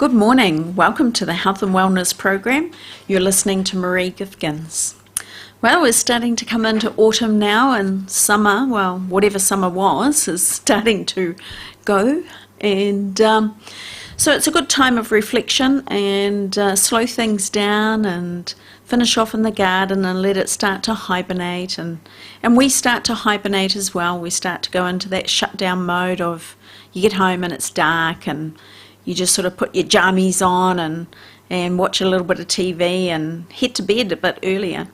Good morning. Welcome to the Health and Wellness program. You're listening to Maree Gifkins. Well, we're starting to come into autumn now, and summer, well, whatever summer was, is starting to go. And so it's a good time of reflection and slow things down and finish off in the garden and let it start to hibernate. And we start to hibernate as well. We start to go into that shutdown mode of you get home and it's dark and you just sort of put your jammies on and watch a little bit of TV and head to bed a bit earlier.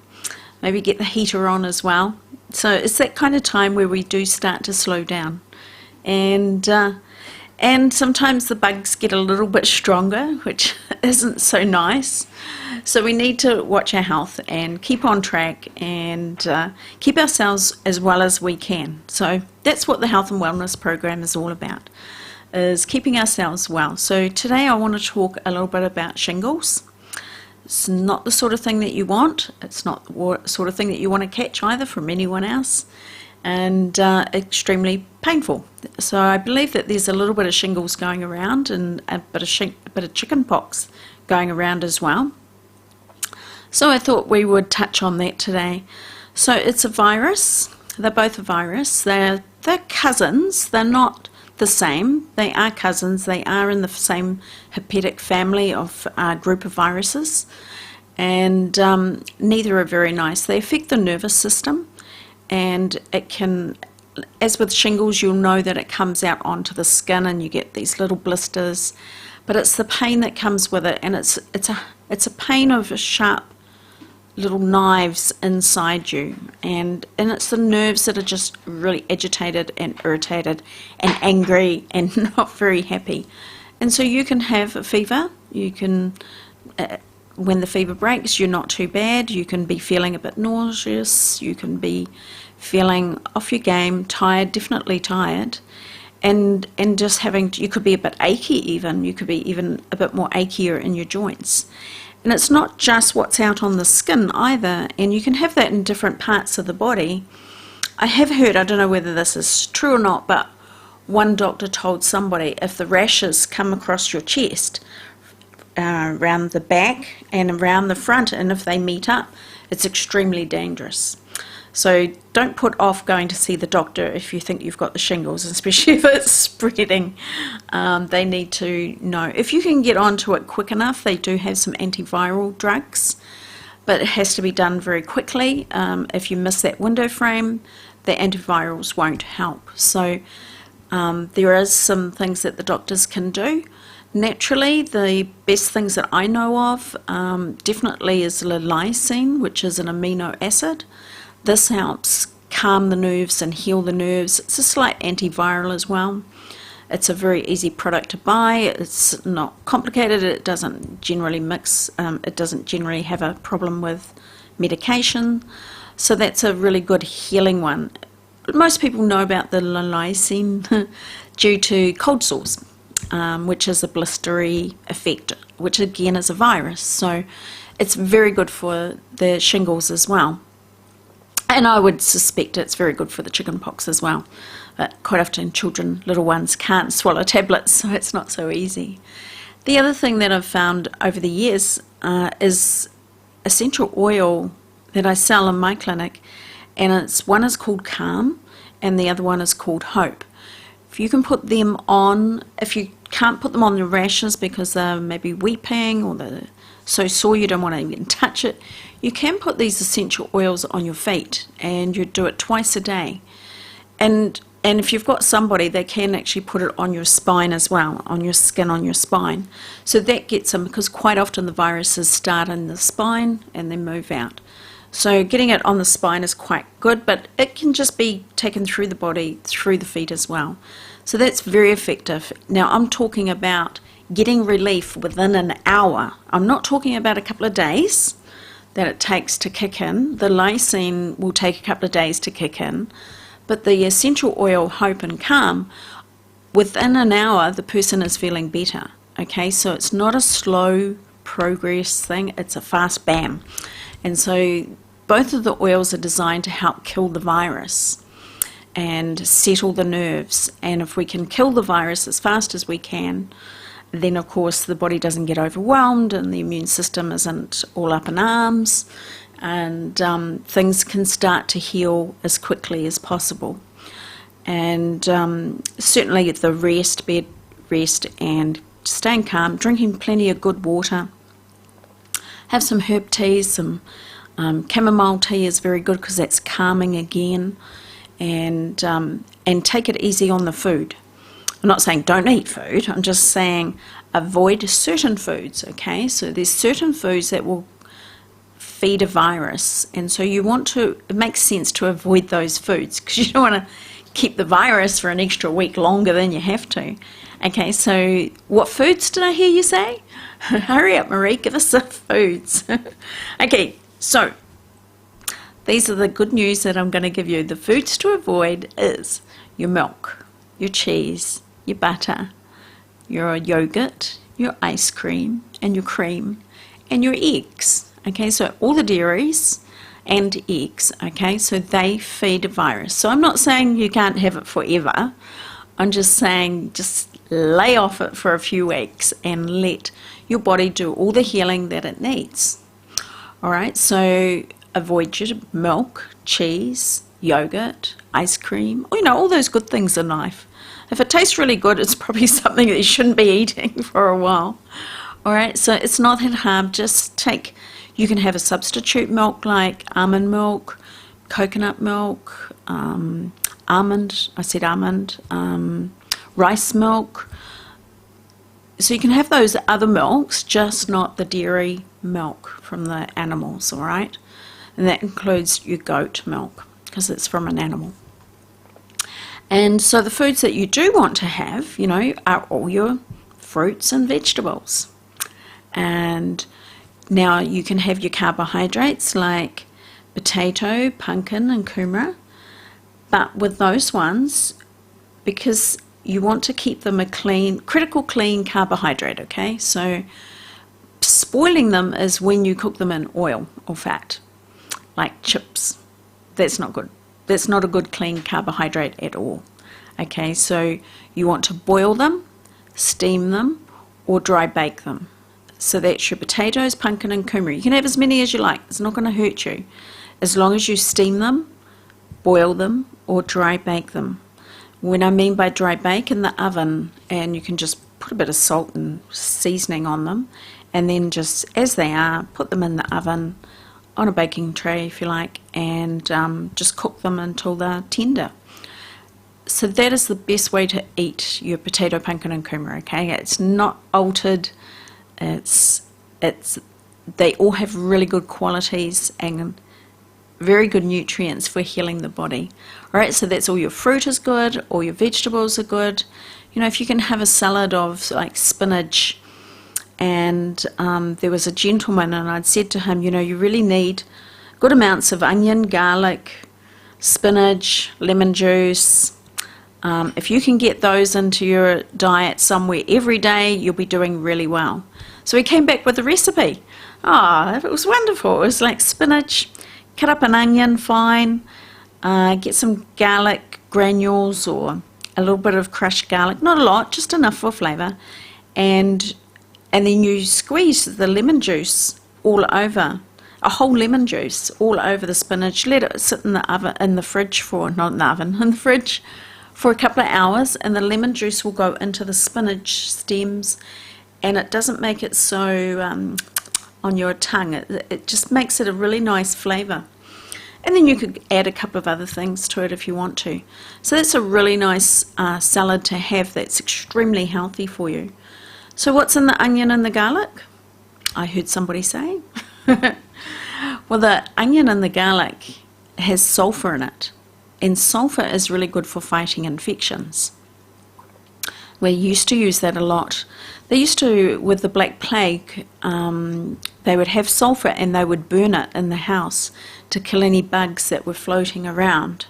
Maybe get the heater on as well. So it's that kind of time where we do start to slow down. And sometimes the bugs get a little bit stronger, which isn't so nice. So we need to watch our health and keep on track and keep ourselves as well as we can. So that's what the Health and Wellness program is all about, is keeping ourselves well. So today I want to talk a little bit about shingles. It's not the sort of thing that you want. It's not the sort of thing that you want to catch either from anyone else, and extremely painful. So I believe that there's a little bit of shingles going around and a bit of chicken pox going around as well. So I thought we would touch on that today. So it's a virus. They're both a virus. They're cousins. They're not the same. They are cousins. They are in the same herpetic family of group of viruses, and neither are very nice. They affect the nervous system, and it can, as with shingles, you'll know that it comes out onto the skin and you get these little blisters, but it's the pain that comes with it, and it's a pain of sharp little knives inside you, and it's the nerves that are just really agitated and irritated and angry and not very happy. And so you can have a fever. You can, when the fever breaks, you're not too bad. You can be feeling a bit nauseous. You can be feeling off your game, tired, definitely tired, and just you could be a bit achy even. You could be even a bit more achier in your joints. And it's not just what's out on the skin either, and you can have that in different parts of the body. I have heard, I don't know whether this is true or not, but one doctor told somebody if the rashes come across your chest, around the back and around the front, and if they meet up, it's extremely dangerous. So don't put off going to see the doctor if you think you've got the shingles, especially if it's spreading. They need to know. If you can get onto it quick enough, they do have some antiviral drugs, but it has to be done very quickly. If you miss that window frame, the antivirals won't help. So there is some things that the doctors can do. Naturally, the best things that I know of definitely is lysine, which is an amino acid. This helps calm the nerves and heal the nerves. It's a slight antiviral as well. It's a very easy product to buy. It's not complicated. It doesn't generally mix. It doesn't generally have a problem with medication. So that's a really good healing one. Most people know about the lysine due to cold sores, which is a blistery effect, which again is a virus. So it's very good for the shingles as well. And I would suspect it's very good for the chicken pox as well. But quite often children, little ones, can't swallow tablets, so it's not so easy. The other thing that I've found over the years is essential oil that I sell in my clinic, and one is called Calm and the other one is called Hope. If you can put them on, if you can't put them on the rashes because they're maybe weeping or they're so sore you don't want to even touch it, you can put these essential oils on your feet, and you do it twice a day. And if you've got somebody, they can actually put it on your spine as well, on your skin, on your spine. So that gets them, because quite often the viruses start in the spine and then move out. So getting it on the spine is quite good, but it can just be taken through the body, through the feet as well. So that's very effective. Now I'm talking about getting relief within an hour. I'm not talking about a couple of days that it takes to kick in. The lysine will take a couple of days to kick in, but the essential oil, Hope and Calm, within an hour the person is feeling better. Okay, so it's not a slow progress thing, it's a fast bam. And so both of the oils are designed to help kill the virus and settle the nerves. And if we can kill the virus as fast as we can, then of course the body doesn't get overwhelmed and the immune system isn't all up in arms, and things can start to heal as quickly as possible. And certainly the rest and staying calm, drinking plenty of good water. Have some herb teas, some chamomile tea is very good because that's calming again, and take it easy on the food. I'm not saying don't eat food, I'm just saying avoid certain foods, okay? So there's certain foods that will feed a virus, and so it makes sense to avoid those foods because you don't want to keep the virus for an extra week longer than you have to. Okay, so what foods did I hear you say? Hurry up, Maree, give us the foods. Okay, so these are the good news that I'm going to give you. The foods to avoid is your milk, your cheese, your butter, your yogurt, your ice cream, and your eggs. Okay, so all the dairies and eggs, okay, so they feed a virus. So I'm not saying you can't have it forever. I'm just saying just lay off it for a few weeks and let your body do all the healing that it needs. All right, so avoid your milk, cheese, yogurt, ice cream, all those good things in life. If it tastes really good, it's probably something that you shouldn't be eating for a while. All right, so it's not that hard. You can have a substitute milk like almond milk, coconut milk, rice milk. So you can have those other milks, just not the dairy milk from the animals, all right? And that includes your goat milk because it's from an animal. And so the foods that you do want to have, are all your fruits and vegetables. And now you can have your carbohydrates like potato, pumpkin, and kumara. But with those ones, because you want to keep them a critical clean carbohydrate, okay? So spoiling them is when you cook them in oil or fat, like chips. That's not good. That's not a good clean carbohydrate at all. Okay, so you want to boil them, steam them, or dry bake them. So that's your potatoes, pumpkin, and kumara. You can have as many as you like. It's not going to hurt you. As long as you steam them, boil them, or dry bake them. When I mean by dry bake, in the oven, and you can just put a bit of salt and seasoning on them, and then just as they are, put them in the oven on a baking tray if you like, and just cook them until they're tender. So that is the best way to eat your potato, pumpkin, and kumara, okay? It's not altered. They all have really good qualities and very good nutrients for healing the body. All right, so that's all your fruit is good, all your vegetables are good. If you can have a salad of like spinach, and there was a gentleman, and I'd said to him, you really need good amounts of onion, garlic, spinach, lemon juice. If you can get those into your diet somewhere every day, you'll be doing really well. So he came back with a recipe. It was wonderful. It was like spinach, cut up an onion fine, get some garlic granules or a little bit of crushed garlic, not a lot, just enough for flavour, and then you squeeze the lemon juice all over, a whole lemon juice all over the spinach. Let it sit in the fridge for a couple of hours, and the lemon juice will go into the spinach stems, and it doesn't make it so on your tongue. It just makes it a really nice flavour. And then you could add a couple of other things to it if you want to. So that's a really nice salad to have that's extremely healthy for you. So what's in the onion and the garlic? I heard somebody say. Well, the onion and the garlic has sulfur in it. And sulfur is really good for fighting infections. We used to use that a lot. They used to, with the Black Plague, they would have sulfur and they would burn it in the house to kill any bugs that were floating around.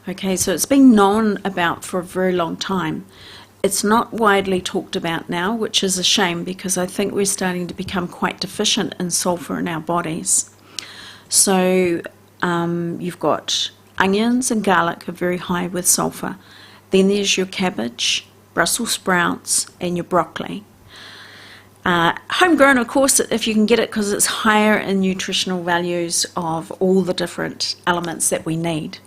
Okay, so it's been known about for a very long time. It's not widely talked about now, which is a shame because I think we're starting to become quite deficient in sulfur in our bodies. So you've got onions and garlic are very high with sulfur. Then there's your cabbage, Brussels sprouts, and your broccoli. Homegrown, of course, if you can get it, because it's higher in nutritional values of all the different elements that we need.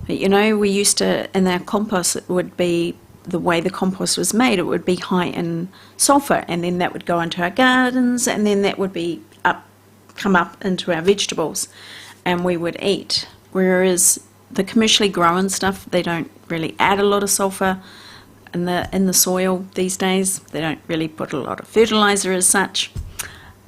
But, you know, we used to, in our compost, it would be, the way the compost was made, it would be high in sulfur, and then that would go into our gardens, and then that would be come up into our vegetables, and we would eat. Whereas the commercially grown stuff, they don't really add a lot of sulfur in the soil these days. They don't really put a lot of fertilizer as such.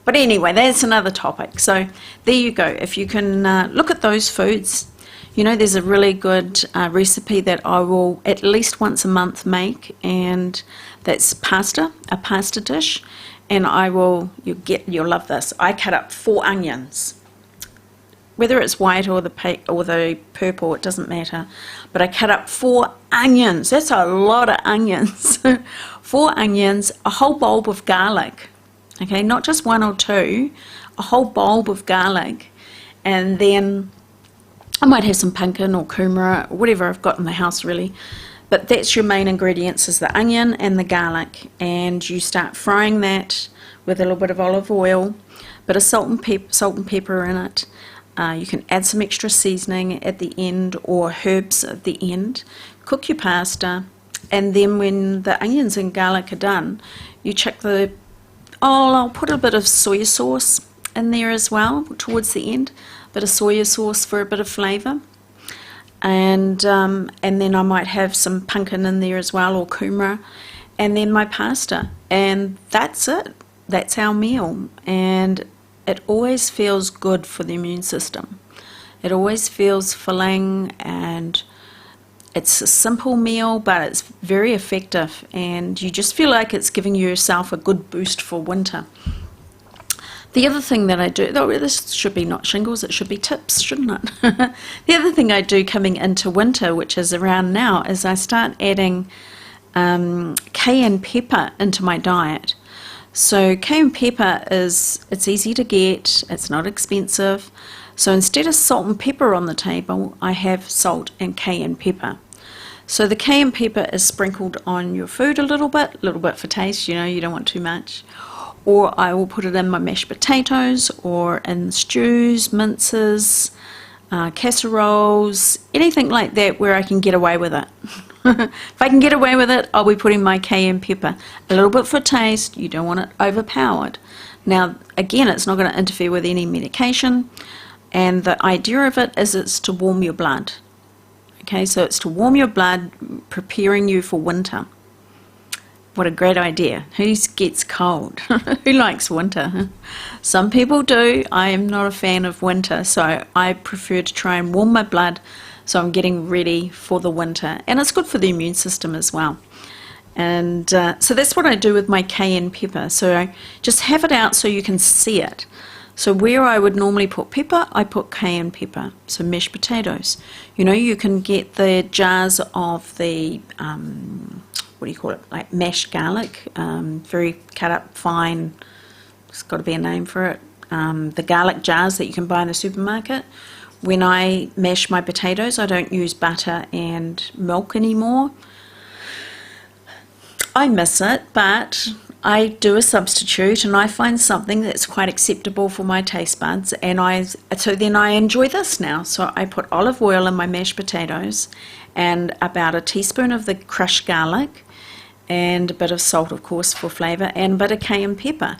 But anyway, that's another topic. So there you go. If you can look at those foods, you know, there's a really good recipe that I will at least once a month make, and that's pasta, a pasta dish. And you'll love this. I cut up 4 onions. Whether it's white or the purple, it doesn't matter. But I cut up 4 onions. That's a lot of onions. 4 onions, a whole bulb of garlic. Okay, not just 1 or 2, a whole bulb of garlic. And then I might have some pumpkin or kumara, or whatever I've got in the house really. But that's your main ingredients, is the onion and the garlic. And you start frying that with a little bit of olive oil, bit of salt and pepper in it. You can add some extra seasoning at the end, or herbs at the end. Cook your pasta, and then when the onions and garlic are done, you chuck I'll put a bit of soy sauce in there as well towards the end. A bit of soy sauce for a bit of flavour. And then I might have some pumpkin in there as well, or kumara. And then my pasta. And that's it. That's our meal. And it always feels good for the immune system. It always feels filling, and it's a simple meal, but it's very effective, and you just feel like it's giving yourself a good boost for winter. The other thing that I do, though this should be not shingles, it should be tips, shouldn't it? The other thing I do coming into winter, which is around now, is I start adding cayenne pepper into my diet. So cayenne pepper it's easy to get, it's not expensive. So instead of salt and pepper on the table, I have salt and cayenne pepper. So the cayenne pepper is sprinkled on your food a little bit for taste, you know, you don't want too much. Or I will put it in my mashed potatoes, or in stews, minces, casseroles, anything like that where I can get away with it. If I can get away with it, I'll be putting my cayenne pepper. A little bit for taste, you don't want it overpowered. Now, again, it's not going to interfere with any medication, and the idea of it is it's to warm your blood. Okay, so it's to warm your blood, preparing you for winter. What a great idea. Who gets cold? Who likes winter? Some people do. I am not a fan of winter, so I prefer to try and warm my blood, so I'm getting ready for the winter. And it's good for the immune system as well. And so that's what I do with my cayenne pepper. So I just have it out so you can see it. So where I would normally put pepper, I put cayenne pepper. So mashed potatoes. You know, you can get the jars of the, what do you call it, like mashed garlic, very cut up fine, there's got to be a name for it. The garlic jars that you can buy in the supermarket. When I mash my potatoes, I don't use butter and milk anymore. I miss it, but I do a substitute, and I find something that's quite acceptable for my taste buds, and so then I enjoy this now. So I put olive oil in my mashed potatoes, and about a teaspoon of the crushed garlic, and a bit of salt, of course, for flavour, and a bit of cayenne pepper.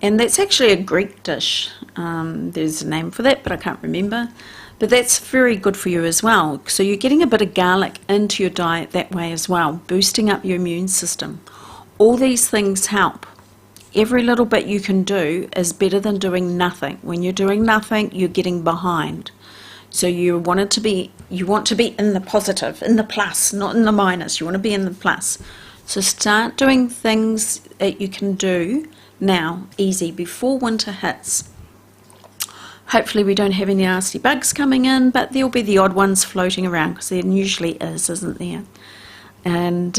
And that's actually a Greek dish. There's a name for that, but I can't remember. But that's very good for you as well. So you're getting a bit of garlic into your diet that way as well, boosting up your immune system. All these things help. Every little bit you can do is better than doing nothing. When you're doing nothing, you're getting behind. So you want to be in the positive, in the plus, not in the minus. You want to be in the plus. So start doing things that you can do now, easy, before winter hits. Hopefully we don't have any nasty bugs coming in, but there'll be the odd ones floating around, because there usually is, isn't there? And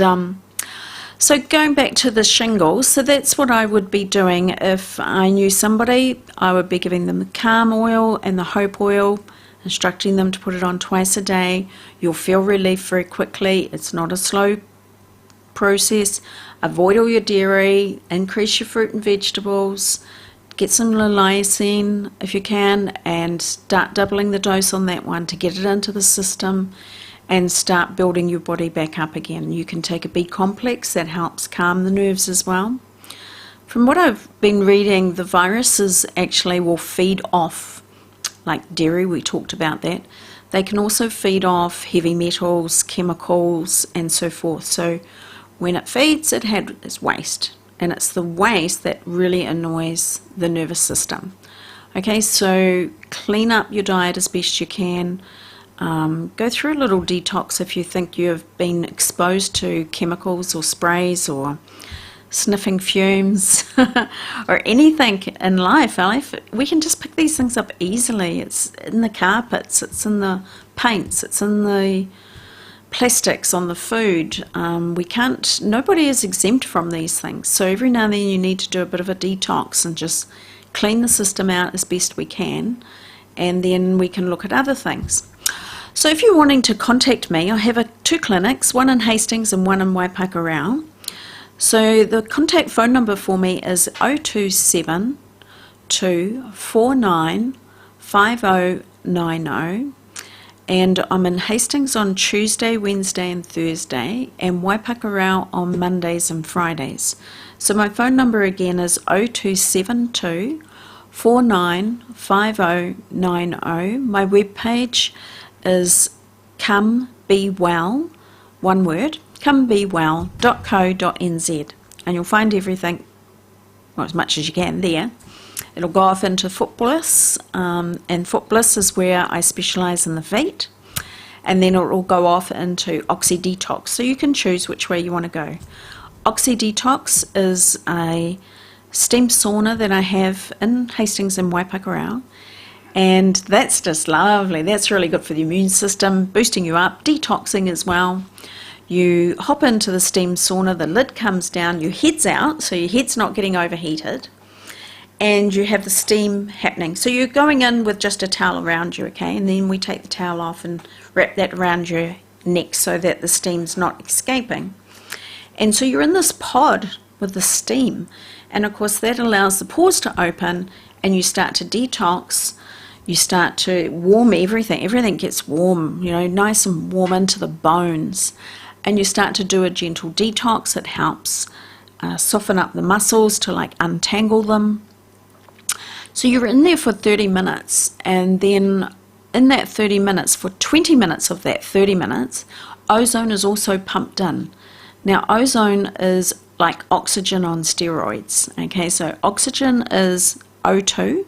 so going back to the shingles, so that's what I would be doing if I knew somebody. I would be giving them the calm oil and the hope oil, instructing them to put it on twice a day. You'll feel relief very quickly. It's not a slow process. Avoid all your dairy, increase your fruit and vegetables, get some lysine if you can, and start doubling the dose on that one to get it into the system and start building your body back up again. You can take a B complex, that helps calm the nerves as well. From what I've been reading, the viruses actually will feed off, like dairy, we talked about that. They can also feed off heavy metals, chemicals, and so forth. So when it feeds, it's waste. And it's the waste that really annoys the nervous system. Okay, so clean up your diet as best you can. Go through a little detox if you think you've been exposed to chemicals or sprays or sniffing fumes or anything in life. We can just pick these things up easily. It's in the carpets, it's in the paints, it's in the plastics on the food. Nobody is exempt from these things. So every now and then you need to do a bit of a detox and just clean the system out as best we can, and then we can look at other things. So if you're wanting to contact me, I have two clinics, one in Hastings and one in Waipakarau. So the contact phone number for me is 027 249 5090, and I'm in Hastings on Tuesday, Wednesday and Thursday, and Waipakarau on Mondays and Fridays. So my phone number again is 0272 49 5090. My webpage is Come Be Well, one word, comebewell.co.nz, and you'll find everything, well, as much as you can there. It'll go off into Foot Bliss, and Foot Bliss is where I specialise in the feet, and then it will go off into Oxy Detox, so you can choose which way you want to go. Oxy Detox is a steam sauna that I have in Hastings and Waipakarau, and that's just lovely. That's really good for the immune system, boosting you up, detoxing as well. You hop into the steam sauna, the lid comes down, your head's out, so your head's not getting overheated, and you have the steam happening. So you're going in with just a towel around you, okay, and then we take the towel off and wrap that around your neck so that the steam's not escaping. And so you're in this pod with the steam, and of course that allows the pores to open, and you start to detox. You start to warm everything gets warm, nice and warm into the bones. And you start to do a gentle detox. It helps soften up the muscles to untangle them. So you're in there for 30 minutes, and then in that 30 minutes, for 20 minutes of that 30 minutes, ozone is also pumped in. Now ozone is like oxygen on steroids. Okay, so oxygen is O2,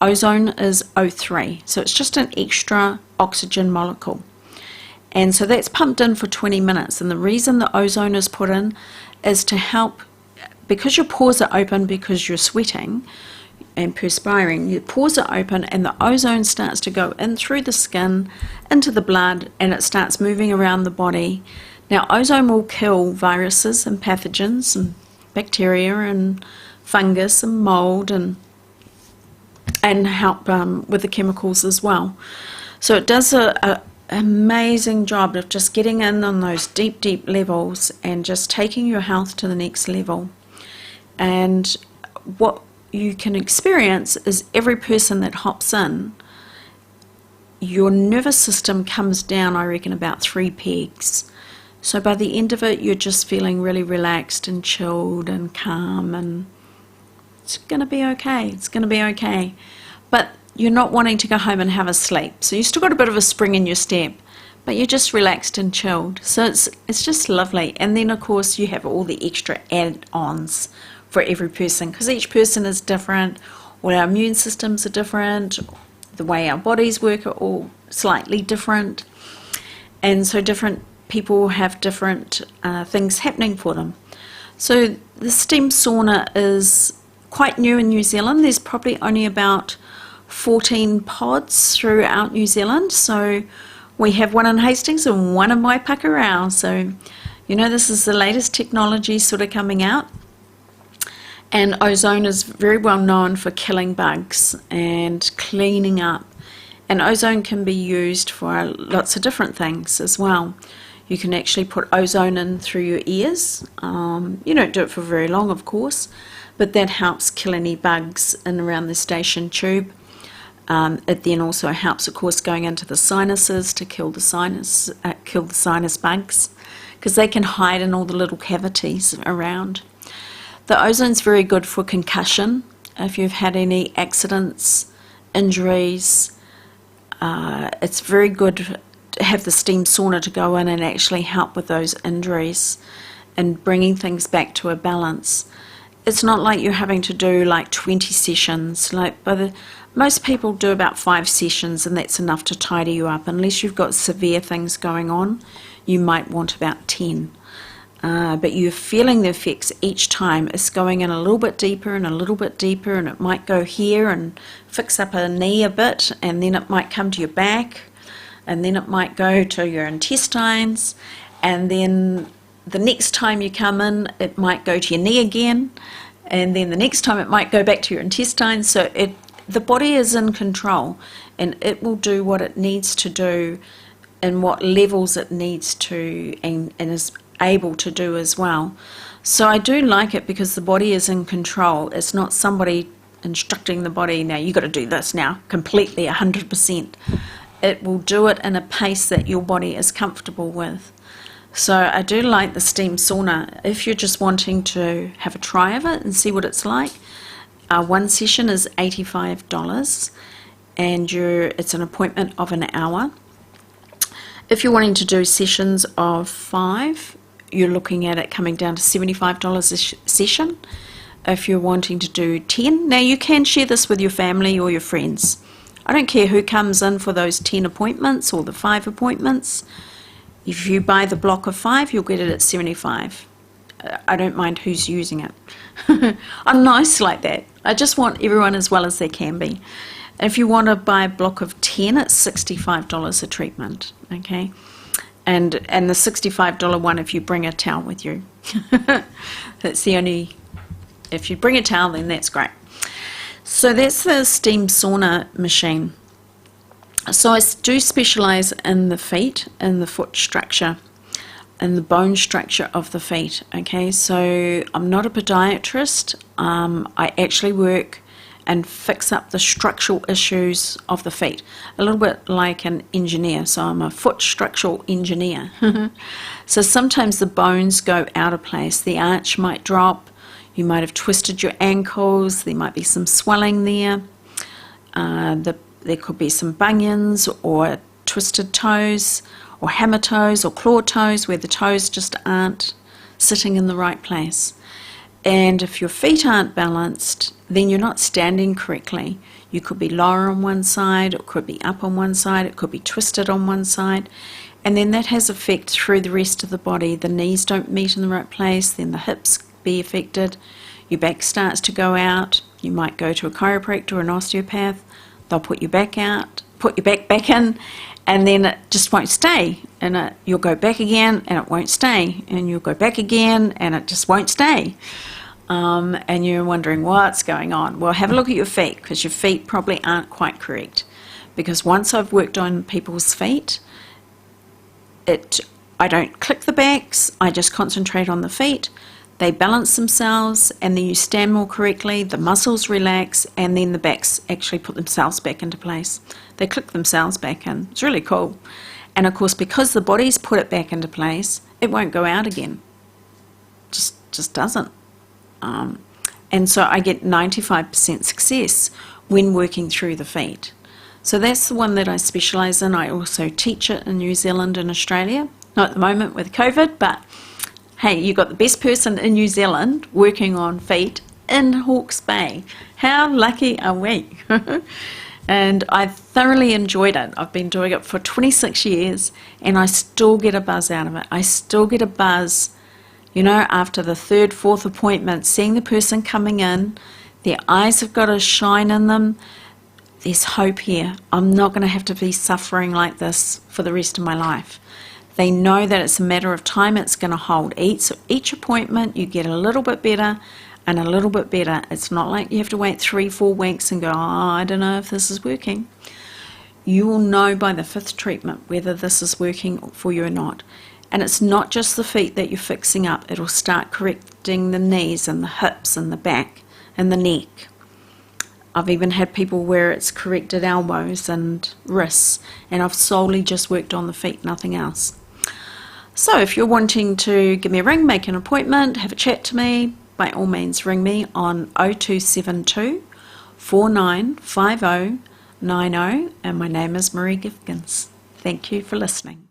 ozone is O3. So it's just an extra oxygen molecule. And so that's pumped in for 20 minutes. And the reason the ozone is put in is to help, because your pores are open because you're sweating and perspiring, your pores are open and the ozone starts to go in through the skin, into the blood, and it starts moving around the body. Now ozone will kill viruses and pathogens and bacteria and fungus and mold and help with the chemicals as well. So it does a amazing job of just getting in on those deep levels and just taking your health to the next level. And what you can experience is every person that hops in, your nervous system comes down, I reckon, about 3 pegs. So by the end of it, you're just feeling really relaxed and chilled and calm, and it's going to be okay. It's going to be okay. But you're not wanting to go home and have a sleep. So you've still got a bit of a spring in your step, but you're just relaxed and chilled. So it's just lovely. And then, of course, you have all the extra add-ons for every person, because each person is different. All our immune systems are different. The way our bodies work are all slightly different. And so different people have different things happening for them. So the steam sauna is quite new in New Zealand. There's probably only about 14 pods throughout New Zealand. So we have one in Hastings and one in Waipakarau. So, this is the latest technology sort of coming out. And ozone is very well known for killing bugs and cleaning up. And ozone can be used for lots of different things as well. You can actually put ozone in through your ears. You don't do it for very long, of course, but that helps kill any bugs in around the station tube. It then also helps, of course, going into the sinuses to kill the sinus bugs, because they can hide in all the little cavities around. The ozone's very good for concussion. If you've had any accidents, injuries, it's very good to have the steam sauna to go in and actually help with those injuries and bringing things back to a balance. It's not like you're having to do like 20 sessions. Most people do about 5 sessions, and that's enough to tidy you up. Unless you've got severe things going on, you might want about 10. But you're feeling the effects each time. It's going in a little bit deeper and a little bit deeper, and it might go here and fix up a knee a bit, and then it might come to your back, and then it might go to your intestines, and then the next time you come in, it might go to your knee again, and then the next time it might go back to your intestines. So the body is in control, and it will do what it needs to do and what levels it needs to, and is able to do as well. So I do like it because the body is in control. It's not somebody instructing the body, now you got to do this now, completely 100%. It will do it in a pace that your body is comfortable with. So I do like the steam sauna. If you're just wanting to have a try of it and see what it's like, one session is $85, and it's an appointment of an hour. If you're wanting to do sessions of 5, you're looking at it coming down to $75 a session. If you're wanting to do 10, now you can share this with your family or your friends. I don't care who comes in for those 10 appointments or the 5 appointments. If you buy the block of 5, you'll get it at $75. I don't mind who's using it. I'm nice like that. I just want everyone as well as they can be. If you want to buy a block of 10, it's $65 a treatment, okay? And the $65 one if you bring a towel with you. That's the only, if you bring a towel, then that's great. So that's the steam sauna machine. So I do specialize in the feet, in the foot structure, and the bone structure of the feet, okay? So I'm not a podiatrist. I actually work and fix up the structural issues of the feet, a little bit like an engineer. So I'm a foot structural engineer. So sometimes the bones go out of place. The arch might drop. You might have twisted your ankles. There might be some swelling there. There could be some bunions or twisted toes or hammer toes or claw toes where the toes just aren't sitting in the right place. And if your feet aren't balanced, then you're not standing correctly. You could be lower on one side, it could be up on one side, it could be twisted on one side, and then that has effect through the rest of the body. The knees don't meet in the right place, then the hips be affected, your back starts to go out, you might go to a chiropractor or an osteopath, they'll put your back out, put your back in, and then it just won't stay, and you'll go back again and it won't stay, and you'll go back again and it just won't stay. And you're wondering what's going on. Well, have a look at your feet, because your feet probably aren't quite correct. Because once I've worked on people's feet, I don't click the backs, I just concentrate on the feet. They balance themselves, and then you stand more correctly, the muscles relax, and then the backs actually put themselves back into place. They click themselves back in. It's really cool. And of course, because the body's put it back into place, it won't go out again. Just doesn't. And so I get 95% success when working through the feet. So that's the one that I specialise in. I also teach it in New Zealand and Australia. Not at the moment with COVID, but hey, you've got the best person in New Zealand working on feet in Hawke's Bay. How lucky are we? And I thoroughly enjoyed it. I've been doing it for 26 years, and I still get a buzz out of it. I still get a buzz, you know, after the 3rd, 4th appointment, seeing the person coming in, their eyes have got a shine in them. There's hope here. I'm not going to have to be suffering like this for the rest of my life. They know that it's a matter of time it's going to hold. Each appointment, you get a little bit better and a little bit better. It's not like you have to wait 3-4 weeks and go, oh, I don't know if this is working. You will know by the 5th treatment whether this is working for you or not. And it's not just the feet that you're fixing up. It'll start correcting the knees and the hips and the back and the neck. I've even had people where it's corrected elbows and wrists, and I've solely just worked on the feet, nothing else. So if you're wanting to give me a ring, make an appointment, have a chat to me, by all means ring me on 0272 495090, and my name is Maree Gifkins. Thank you for listening.